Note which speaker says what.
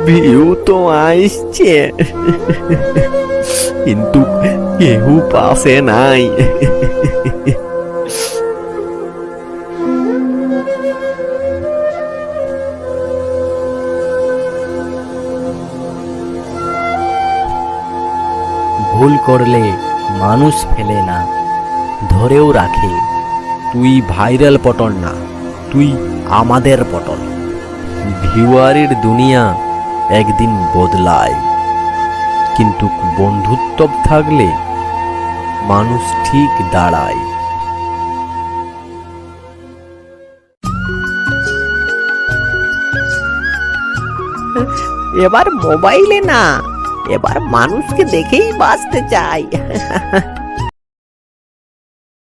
Speaker 1: View তো আসছে, কিন্তু কেউ পাশে নাই।
Speaker 2: ভুল করলে মানুষ ফেলে না, ধরেও রাখে। তুই ভাইরাল পটল না, তুই আমাদের পটল। ভিউয়ারের দুনিয়া একদিন বদলায়, কিন্তু বন্ধুত্ব থাকলে মানুষ ঠিক দাঁড়ায়।
Speaker 1: এবার মোবাইলে না, এবার মানুষকে দেখেই বাঁচতে চাই।